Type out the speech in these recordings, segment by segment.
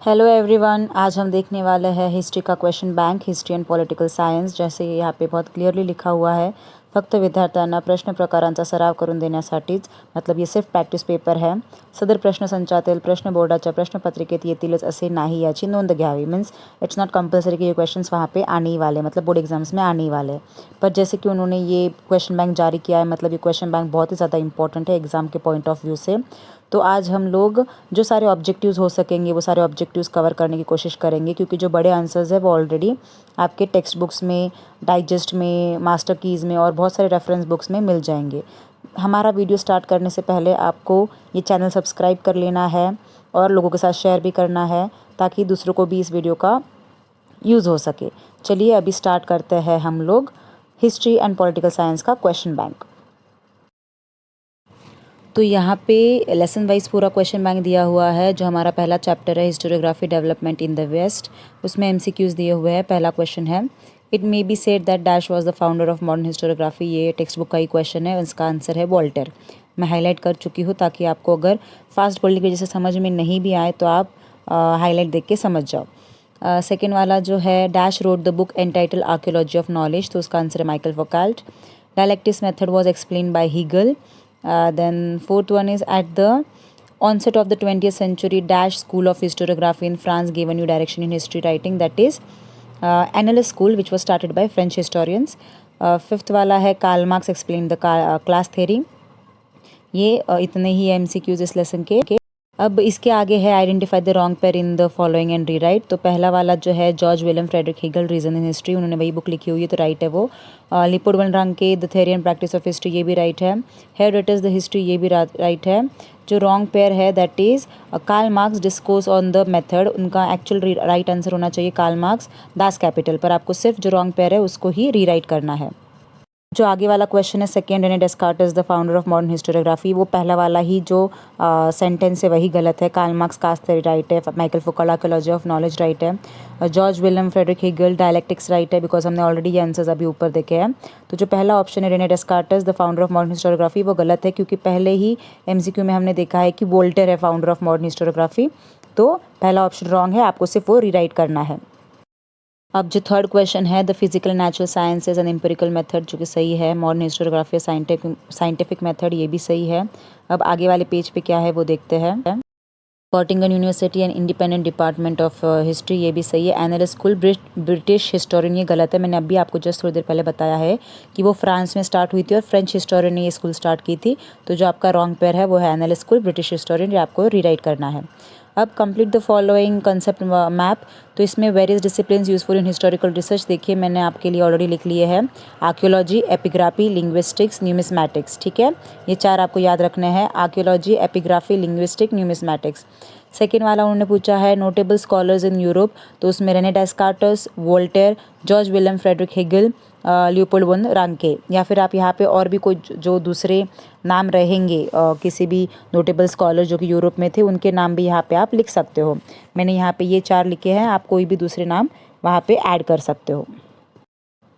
Hello everyone, आज हम देखने वाले हैं हिस्ट्री का question bank, history and political science. जैसे यहाँ पे बहुत क्लिअरली लिखा हुआ है, फक्त विद्यार्थ्यांना प्रश्न प्रकारांचा सराव करून देण्यासाठीच. मतलब ये सिर्फ प्रॅक्टिस पेपर है. सदर प्रश्न संचातील प्रश्न बोर्डाच्या प्रश्नपत्रिकेत येतीलच असे नाही याची नोंद घ्यावी. मीन्स इट्स नॉट कंपल्सरी कि ये क्वेश्चंस वहाँ पे आने ही वाले, मतलब बोर्ड एग्जाम्स में आने ही वाले. पर जैसे कि उन्होंने ये क्वेश्चन बैंक जारी किया है, मतलब ये क्वेश्चन बैंक बहुत ही ज़्यादा इंपॉर्टेंट है एग्ज़ाम के पॉइंट ऑफ व्यू से. तो आज हम लोग जो सारे ऑब्जेक्टिव्स हो सकेंगे वो सारे ऑब्जेक्टिव्स कवर करने की कोशिश करेंगे, क्योंकि जो बड़े आंसर्स है वो ऑलरेडी आपके टेक्स्ट बुक्स में, डाइजेस्ट में, मास्टर कीज़ में और बहुत सारे रेफरेंस बुक्स में मिल जाएंगे. हमारा वीडियो स्टार्ट करने से पहले आपको ये चैनल सब्सक्राइब कर लेना है और लोगों के साथ शेयर भी करना है, ताकि दूसरों को भी इस वीडियो का यूज़ हो सके. चलिए अभी स्टार्ट करते हैं हम लोग हिस्ट्री एंड पॉलिटिकल साइंस का क्वेश्चन बैंक. तो यहाँ पे लेसन वाइज पूरा क्वेश्चन बैंक दिया हुआ है. जो हमारा पहला चैप्टर है historiography development in the west, उसमें एमसीक्यूज़ दिए हुए हैं. पहला क्वेश्चन है, it may be said that dash was the founder of modern historiography. ये टेक्स्ट बुक का ही क्वेश्चन है, इसका आंसर है वॉल्टर. मैं हाईलाइट कर चुकी हूँ, ताकि आपको अगर फास्ट बोलने की वजह से समझ में नहीं भी आए तो आप हाईलाइट देख के समझ जाओ. सेकेंड वाला जो है, dash wrote the book entitled archaeology of knowledge, तो उसका आंसर है Michael Foucault. Dialectics method was explain by Hegel. Then fourth one is, at the onset of the 20th century dash school of historiography in France gave a new direction in history writing, that is Annales school, which was started by French historians. Fifth वाला है, Karl Marx explain the class theory. ये इतने ही MCQs इस lesson के. अब इसके आगे है, identify the wrong pair in the following and rewrite. तो पहला वाला जो है, George William Frederick Hegel, reason in history, उन्होंने वही बुक लिखी हुई है, तो राइट है वो. लिपोड वन रंग के the theory and practice of history, ये भी राइट है. हेरोडोटस द हिस्ट्री, ये भी राइट है. जो रॉन्ग पेयर है, that is Karl Marx discourse on the method, उनका एक्चुअल राइट आंसर होना चाहिए कार्ल मार्क्स दास कैपिटल. पर आपको सिर्फ जो रॉन्ग पेयर है उसको ही री राइट करना है. जो आगे वाला क्वेश्चन है, second, Rene Descartes the founder of modern historiography, वो पहला वाला ही जो सेंटेंस है वही गलत है. Karl Marx caste theory right है. Michael Foucault archaeology of knowledge right है. George William Frederick Hegel dialectics right है, बिकॉज हमने ऑलरेडी ये आंसर्स अभी ऊपर देखे हैं. तो जो पहला ऑप्शन है, Rene Descartes the founder of modern historiography, वो गलत है, क्योंकि पहले ही MCQ में हमने देखा है कि वोल्टर है फाउंडर ऑफ मॉडर्न हिस्टोरियोग्राफी. तो पहला ऑप्शन रॉन्ग है, आपको सिर्फ वो रीराइट करना है. अब जो थर्ड क्वेश्चन है, the physical natural sciences and empirical method, जो कि सही है. मॉडर्न हिस्टोरियोग्राफी साइंटिफिक मेथड, ये भी सही है. अब आगे वाले पेज पे क्या है वो देखते हैं. Gottingen university and independent department of history, ये भी सही है. एनएल स्कूल ब्रिटिश हिस्टोरियन, ये गलत है. मैंने अभी आपको जस्ट थोड़ी देर पहले बताया है कि वो फ्रांस में स्टार्ट हुई थी और फ्रेंच हिस्टोरियन ने ये स्कूल स्टार्ट की थी. तो जो आपका रॉन्ग पेयर है वो है एनएल स्कूल ब्रिटिश हिस्टोरियन, ये आपको रीराइट करना है. अब complete the following concept map. तो इसमें various disciplines useful in historical research, देखिए मैंने आपके लिए ऑलरेडी लिख लिए हैं. Archaeology, epigraphy, linguistics, numismatics. ठीक है, ये चार आपको याद रखने हैं. Archaeology, epigraphy, linguistic, numismatics. Second वाला उन्होंने पूछा है, नोटेबल स्कॉलर्स इन यूरोप, तो उसमें Rene Descartes, Voltaire, George William Frederick Hegel, Leopold von Ranke. या फिर आप यहाँ पे और भी कोई जो दूसरे नाम रहेंगे किसी भी नोटेबल स्कॉलर जो कि यूरोप में थे, उनके नाम भी यहाँ पे आप लिख सकते हो. मैंने यहाँ पे ये चार लिखे हैं, आप कोई भी दूसरे नाम वहाँ पे ऐड कर सकते हो.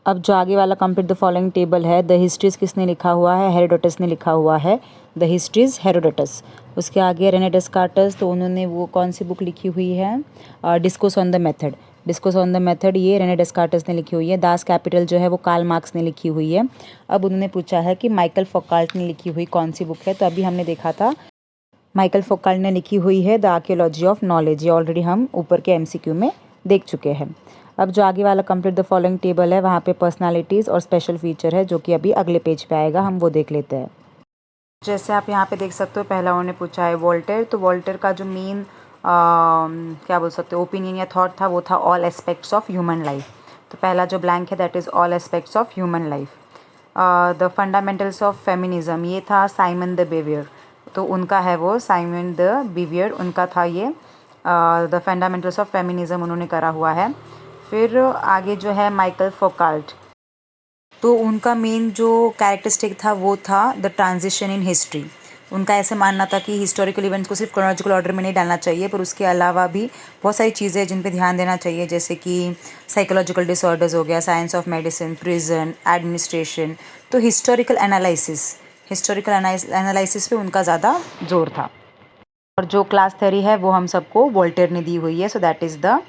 अब जो आगे वाला कंप्लीट द फॉलोइंग टेबल है, द हिस्ट्रीज किसने लिखा हुआ है, हेरोडोटस ने लिखा हुआ है. The histories Herodotus. उसके आगे रेने डेस्कार्टस, तो उन्होंने वो कौन सी बुक लिखी हुई है, discourse on the method. Discourse on the method ये रेने डेस्कार्टस ने लिखी हुई है. दास कैपिटल जो है वो कार्ल मार्क्स ने लिखी हुई है. अब उन्होंने पूछा है कि माइकल फौकाल्ट ने लिखी हुई कौन सी बुक है, तो अभी हमने देखा था माइकल फौकाल्ट ने लिखी हुई है द आर्कियोलॉजी ऑफ नॉलेज. ये ऑलरेडी हम ऊपर के MCQ में देख चुके हैं. अब जो आगे वाला कंप्लीट द फॉलोइंग टेबल है, वहाँ पे पर्सनालिटीज़ और स्पेशल फीचर है, जो कि अभी अगले पेज पे आएगा, हम वो देख लेते हैं. जैसे आप यहाँ पे देख सकते हो, पहला उन्होंने पूछा है वोल्टेयर. तो वोल्टेयर का जो मेन क्या बोल सकते हो ओपिनियन या थॉट था, वो था all aspects of human life. तो पहला जो ब्लैंक है, that is all aspects of human life. The fundamentals of feminism, ये था साइमन द बेवियर. तो उनका है वो साइमन द बेवियर, उनका था ये द फंडामेंटल्स ऑफ फेमिनिज्म, उन्होंने करा हुआ है. फिर आगे जो है माइकल फौकाल्ट, तो उनका मेन जो कैरेक्टरिस्टिक था वो था द ट्रांजिशन इन हिस्ट्री. उनका ऐसे मानना था कि हिस्टोरिकल इवेंट्स को सिर्फ क्रोनोलॉजिकल ऑर्डर में नहीं डालना चाहिए, पर उसके अलावा भी बहुत सारी चीज़ें हैं जिन पे ध्यान देना चाहिए, जैसे कि साइकोलॉजिकल डिसऑर्डर्स हो गया, science of medicine, prison, administration. तो हिस्टोरिकल एनालिसिस पे उनका ज़्यादा जोर था. और जो क्लास थ्योरी है वो हम सबको वोल्टेयर ने दी हुई है, so that is the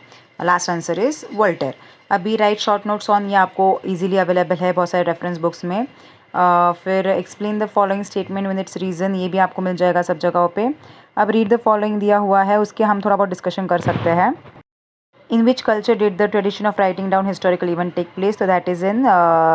last answer is Voltaire. अभी राइट शॉर्ट नोट्स ऑन, ये आपको इजीली अवेलेबल है बहुत सारे रेफरेंस बुक्स में। फिर explain the following statement with its reason, ये भी आपको मिल जाएगा सब जगहों पे। अब रीड द फॉलोइंग दिया हुआ है, उसके हम थोड़ा बहुत डिस्कशन कर सकते हैं। In which culture did the tradition of writing down historical event take place, तो that is in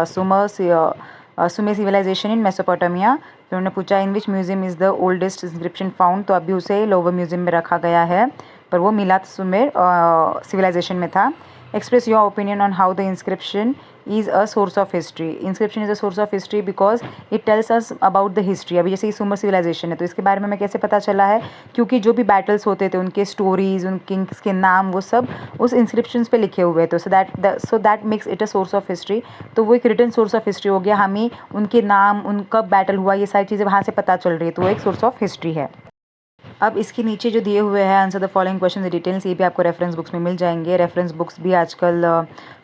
Sumer civilization in Mesopotamia. फिर उन्होंने पूछा in which museum is the oldest inscription found, तो अभी उसे लोवर म्यूजियम में रखा गया है, पर वो मिलात सुमेर सिविलाइजेशन में था। Express your opinion on how the inscription is a source of history. Inscription is a source of history because it tells us about the history. अभी जैसे ये सुमर सिविलाइजेशन है, तो इसके बारे में हमें कैसे पता चला है, क्योंकि जो भी बैटल्स होते थे उनके स्टोरीज, उन किंग्स के नाम, वो सब उस इंस्क्रिप्शंस पे लिखे हुए थे। So that makes it a source of history. तो वो एक रिटन सोर्स ऑफ हिस्ट्री हो गया, हमें उनके नाम, उनका बैटल हुआ, ये सारी चीज़ें वहाँ से पता चल रही है, तो वो एक सोर्स ऑफ हिस्ट्री है। अब इसके नीचे जो दिए हुए हैं answer the following question details, ये भी आपको रेफरेंस बुक्स में मिल जाएंगे। रेफरेंस बुक्स भी आजकल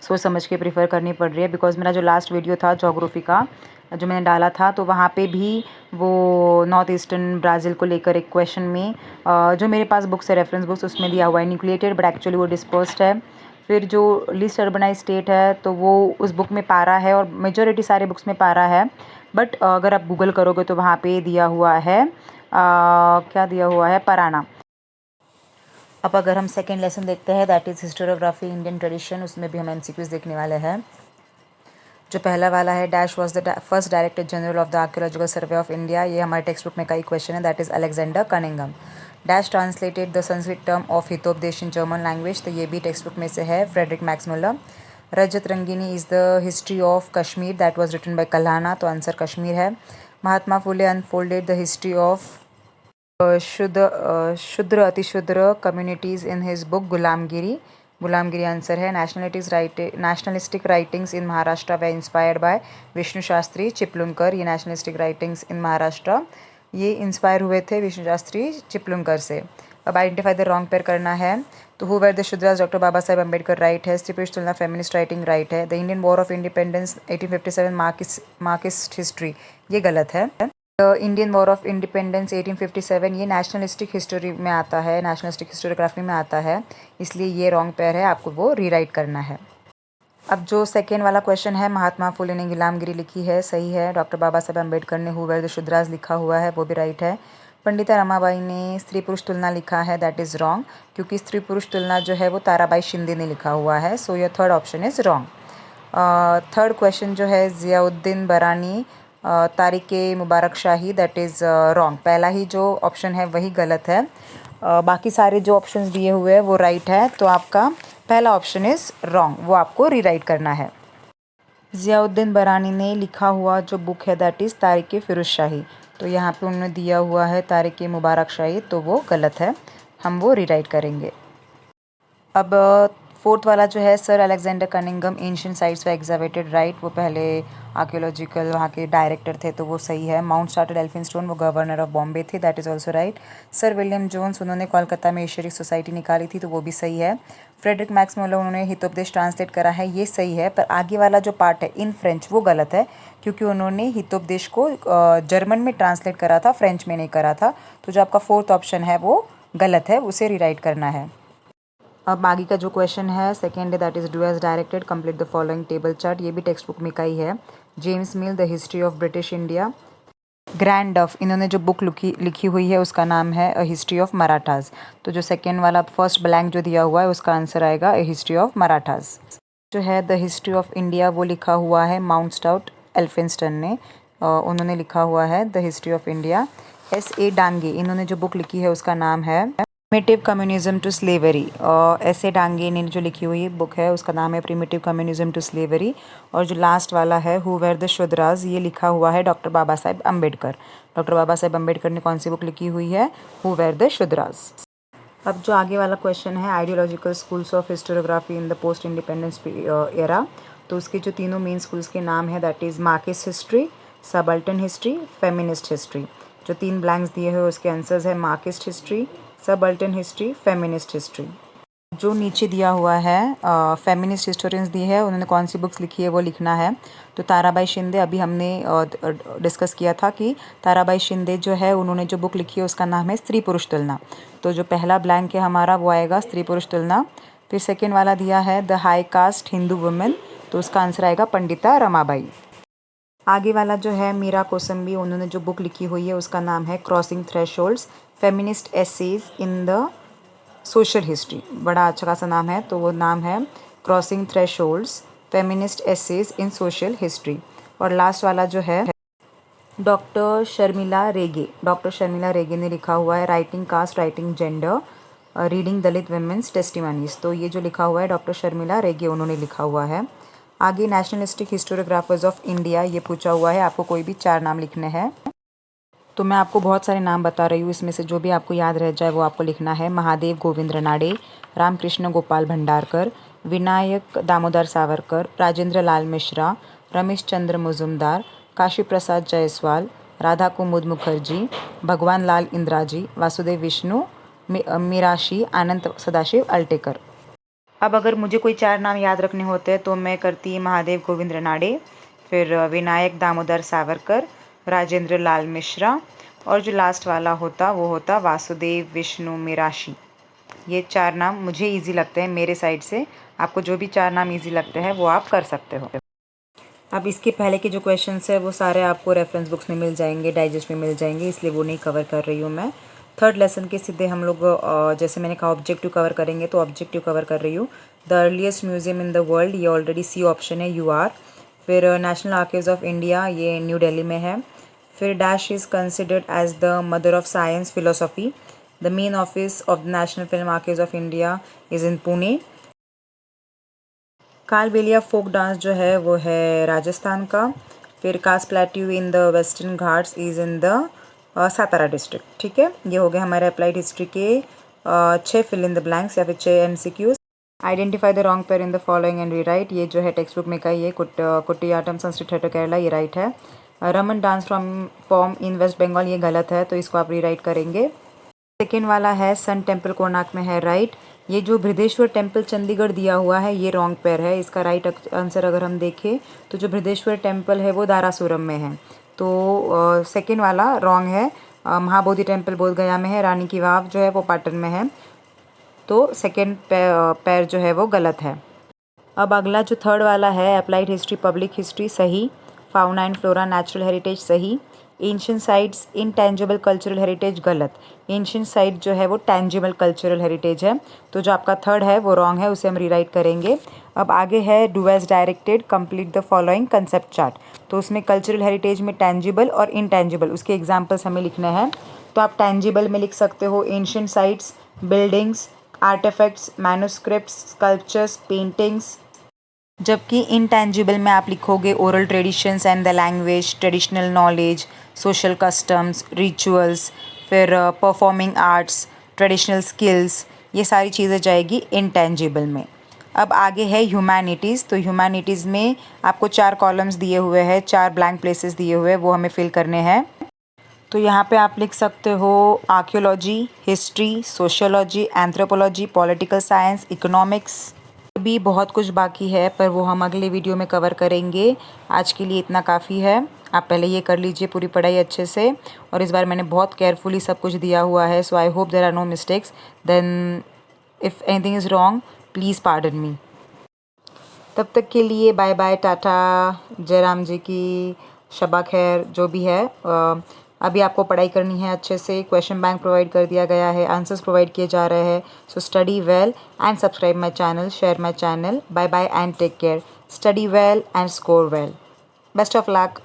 सोच समझ के प्रीफर करनी पड़ रही है, बिकॉज मेरा जो लास्ट वीडियो था जोग्राफी का जो मैंने डाला था, तो वहाँ पे भी वो नॉर्थ ईस्टर्न ब्राज़ील को लेकर एक क्वेश्चन में जो मेरे पास बुक्स है रेफरेंस बुक्स, उसमें दिया हुआ है न्यूक्लिएटेड, बट एक्चुअली वो डिस्पर्स्ड है। फिर जो लीस्ट अर्बनाइज स्टेट है, तो वो उस बुक में पारा है, और मेजोरिटी सारे बुक्स में पारा है, बट अगर आप गूगल करोगे तो वहाँ पे दिया हुआ है क्या दिया हुआ है, पराना। अब अगर हम सेकेंड लेसन देखते हैं, that is historiography Indian tradition, उसमें भी हम एमसीक्यूज देखने वाले हैं। जो पहला वाला है, dash was the first director general of the archaeological survey of India, ये हमारे टेक्स्ट बुक में का ही क्वेश्चन है, that is Alexander Cunningham. Dash translated the Sanskrit term of Hitopadesha in German language, तो ये भी टेक्स्ट बुक में से है, Friedrich Max Muller. Rajatarangini is the history of Kashmir, that was written by Kalhana, तो आंसर कश्मीर है। Mahatma Phule unfolded the history of Shudra Atishudra communities in his book Gulamgiri, Gulamgiri answer है। Nationalistic writings in Maharashtra were inspired by Vishnu Shastri Chiplunkar, ये नेशनलिस्टिक राइटिंग्स इन महाराष्ट्र ये inspire हुए थे विष्णु शास्त्री चिपलुनकर से। अब identify the wrong pair करना है, तो who were the Shudras, doctor Baba Saheb Ambedkar right है। Stri Purush Tulana feminist writing right है। The Indian war of independence 1857 Marxist history, ये गलत है। इंडियन वॉर ऑफ इंडिपेंडेंस 1857 ये नेशनलिस्टिक हिस्ट्री में आता है, नेशनलिस्टिक हिस्टोरियोग्राफी में आता है, इसलिए ये रॉन्ग पेयर है, आपको वो रीराइट करना है। अब जो सेकेंड वाला क्वेश्चन है, महात्मा फुले ने गुलामगिरी लिखी है, सही है। डॉक्टर बाबा साहेब अम्बेडकर ने हु वर द शूद्रास लिखा हुआ है, वो भी राइट है। पंडिता रमाबाई ने स्त्री पुरुष तुलना लिखा है, दैट इज़ रॉन्ग, क्योंकि स्त्री पुरुष तुलना जो है वो ताराबाई शिंदे ने लिखा हुआ है, so your third option is wrong. Third question जो है, ज़ियाउद्दीन बरानी तारिक मुबारक शाही, दैट इज़ रॉन्ग, पहला ही जो ऑप्शन है वही गलत है। बाकी सारे जो ऑप्शंस दिए हुए हैं वो राइट है, तो आपका पहला ऑप्शन इज़ रॉन्ग, वो आपको रीराइट करना है। ज़ियाउद्दीन बरानी ने लिखा हुआ जो बुक है दैट इज़ तारिक फिरोज शाही, तो यहाँ पे उन्होंने दिया हुआ है तारिक मुबारक शाही, तो वो गलत है, हम वो रीराइट करेंगे। अब फोर्थ वाला जो है, sir Alexander Cunningham ancient sites व एग्जावेटेड राइट, वो पहले आर्कियोलॉजिकल वहाँ के डायरेक्टर थे, तो वो सही है। माउंट स्टार्टेड एल्फिंस्टोन, वो गवर्नर ऑफ बॉम्बे थे, that is also right. Sir William Jones, उन्होंने कोलकाता में एशियरिक सोसाइटी निकाली थी, तो वो भी सही है। फ्रेडरिक मैक्स मुल्लर, उन्होंने हितोपदेश ट्रांसलेट करा है, ये सही है, पर आगे वाला जो पार्ट है इन फ्रेंच, वो गलत है, क्योंकि उन्होंने हितोपदेश को जर्मन में ट्रांसलेट करा था, फ्रेंच में नहीं करा था, तो जो आपका फोर्थ ऑप्शन है वो गलत है, उसे रीराइट करना है। अब आगे का जो क्वेश्चन है सेकेंड है, that is do as directed, complete the following table chart, ये भी टेक्स्ट बुक में का ही है। James Mill, the history of British India. Grant Duff, इन्होंने जो बुक लिखी हुई है उसका नाम है अ हिस्ट्री ऑफ मराठाज, तो जो सेकेंड वाला फर्स्ट ब्लैंक जो दिया हुआ है उसका आंसर आएगा अ हिस्ट्री ऑफ मराठाज। जो है द हिस्ट्री ऑफ इंडिया, वो लिखा हुआ है माउंट स्टाउट एल्फिंस्टन ने, उन्होंने लिखा हुआ है the history of India. S.A. Dange, इन्होंने जो बुक लिखी है उसका नाम है primitive communism to slavery. S.A. Dange ने जो लिखी हुई बुक है उसका नाम है प्रिमिटिव कम्युनिज्म टू स्लेवरी। और जो लास्ट वाला है हु वेर द शूद्रास, ये लिखा हुआ है डॉक्टर बाबा साहेब अम्बेडकर। डॉक्टर बाबा साहेब अम्बेडकर ने कौन सी बुक लिखी हुई है, हु वेर द शूद्रास। अब जो आगे वाला क्वेश्चन है, ideological schools of historiography in the post independence era, तो उसके जो तीनों मेन स्कूल्स के नाम है that is Marxist history, subaltern history, feminist history. जो तीन ब्लैंक्स दिए हुए उसके आंसर्स है Marxist history, subaltern history, feminist history. जो नीचे दिया हुआ है फेमिनिस्ट हिस्टोरियंस दी है, उन्होंने कौन सी बुक्स लिखी है वो लिखना है। तो ताराबाई शिंदे, अभी हमने डिस्कस किया था कि ताराबाई शिंदे जो है उन्होंने जो बुक लिखी है उसका नाम है स्त्री पुरुष तुलना। तो जो पहला ब्लैंक है हमारा वो आएगा स्त्री पुरुष तुलना। फिर सेकेंड वाला दिया है the high cast Hindu women, तो उसका आंसर आएगा पंडिता रमाबाई। आगे वाला जो है मीरा कोसंबी, उन्होंने जो बुक लिखी हुई है उसका नाम है crossing thresholds feminist essays in the social history. बड़ा अच्छा खासा नाम है, तो वो नाम है crossing thresholds feminist essays in social history. और लास्ट वाला जो है डॉक्टर शर्मिला रेगे, डॉक्टर शर्मिला रेगे ने लिखा हुआ है writing caste writing gender reading Dalit women's testimonies. तो ये जो लिखा हुआ है डॉक्टर शर्मिला रेगे उन्होंने लिखा हुआ है। आगे नेशनलिस्टिक हिस्टोरियोग्राफर्स ऑफ इंडिया, ये पूछा हुआ है, आपको कोई भी 4 नाम लिखने हैं। तो मैं आपको बहुत सारे नाम बता रही हूँ, इसमें से जो भी आपको याद रह जाए वो आपको लिखना है। महादेव गोविंद रनाडे, रामकृष्ण गोपाल भंडारकर, विनायक दामोदर सावरकर, राजेंद्र लाल मिश्रा, रमेश चंद्र मुजुमदार, काशी प्रसाद जायसवाल, राधा कुमुद मुखर्जी, भगवान लाल इंद्राजी, वासुदेव विष्णु मीराशी, आनंद सदाशिव अल्टेकर। अब अगर मुझे कोई 4 नाम याद रखने होते हैं तो मैं करती महादेव गोविंद रनाडे, फिर विनायक दामोदर सावरकर, राजेंद्र लाल मिश्रा, और जो लास्ट वाला होता वो होता वासुदेव विष्णु मीराशी। ये 4 नाम मुझे इजी लगते हैं मेरे साइड से। आपको जो भी 4 नाम इजी लगते हैं वो आप कर सकते हो। अब इसके पहले के जो क्वेश्चंस है वो सारे आपको रेफरेंस बुक्स में मिल जाएंगे, डाइजेस्ट में मिल जाएंगे, इसलिए वो नहीं कवर कर रही हूँ मैं। थर्ड लेसन के सीधे हम लोग जैसे मैंने कहा ऑब्जेक्टिव कवर करेंगे, तो ऑब्जेक्टिव कवर कर रही हूँ। The earliest museum in the world, ये ऑलरेडी सी ऑप्शन है, यू आर। फिर नेशनल आर्काइव्स ऑफ इंडिया, ये न्यू दिल्ली में है। फिर dash is considered as the mother of science philosophy, the main office of the national film archives of India is in Pune. Kalbelia folk dance जो है वो है राजस्थान का। फिर Kaas plateau in the Western Ghats is in the Satara district. ठीक है, ये हो गए हमारे अप्लाइड हिस्ट्री के 6 फिल इन द ब्लैंक्स या फिर 6 MCQs। Identify the wrong pair in the following and rewrite, ये जो है टेक्स्ट बुक में का ये कुट्टियाटम संस्कृत थिएटर केरला, ये राइट है। Ramman dance from form in West Bengal, ये गलत है, तो इसको आप रीराइट करेंगे। सेकेंड वाला है सन टेम्पल कोणार्क में है, राइट। ये जो बृहदेश्वर टेम्पल चंडीगढ़ दिया हुआ है ये रॉन्ग पेयर है। इसका राइट आंसर अगर हम देखें तो जो बृहदेश्वर टेम्पल है वो दारासुरम में है, तो सेकेंड वाला रॉन्ग है। महाबोधि टेम्पल बोध गया में है, रानी की वाव जो है वो पाटन में है, तो सेकेंड पैर जो है वो गलत है। अब अगला जो थर्ड वाला है अप्लाइड हिस्ट्री पब्लिक हिस्ट्री, सही। Fauna and flora natural heritage, सही। Ancient sites intangible cultural heritage, गलत। एंशियंट साइट जो है वो टेंजिबल कल्चरल हेरिटेज है, तो जो आपका थर्ड है वो रॉन्ग है, उसे हम रीराइट करेंगे। अब आगे है do as directed complete the following concept chart, तो उसमें कल्चरल हेरिटेज में टेंजिबल और इनटेंजिबल उसके एग्जाम्पल्स हमें लिखने हैं। तो आप टेंजिबल में लिख सकते हो ancient sites, buildings, artifacts, manuscripts, sculptures, paintings, जबकि इनटेंजिबल में आप लिखोगे oral traditions and the language, traditional knowledge, social customs, rituals, फिर परफॉर्मिंग आर्ट्स, ट्रेडिशनल स्किल्स, ये सारी चीज़ें जाएगी इनटेंजिबल में। अब आगे है ह्यूमैनिटीज़, तो ह्यूमैनिटीज़ में आपको 4 कॉलम्स दिए हुए हैं, 4 ब्लैंक प्लेसेस दिए हुए हैं, वो हमें फिल करने हैं। तो यहाँ पे आप लिख सकते हो archaeology, history, sociology, anthropology, political science, economics. भी बहुत कुछ बाकी है पर वो हम अगले वीडियो में कवर करेंगे। आज के लिए इतना काफ़ी है, आप पहले ये कर लीजिए पूरी पढ़ाई अच्छे से, और इस बार मैंने बहुत केयरफुली सब कुछ दिया हुआ है, so I hope there are no mistakes, then if anything is wrong please pardon me. तब तक के लिए बाय बाय, टाटा, जय राम जी की, शबा खैर, जो भी है। अभी आपको पढ़ाई करनी है अच्छे से, क्वेश्चन बैंक प्रोवाइड कर दिया गया है, आंसर्स प्रोवाइड किए जा रहे हैं, so study well and subscribe my channel, share my channel. Bye bye and take care, study well and score well, best of luck.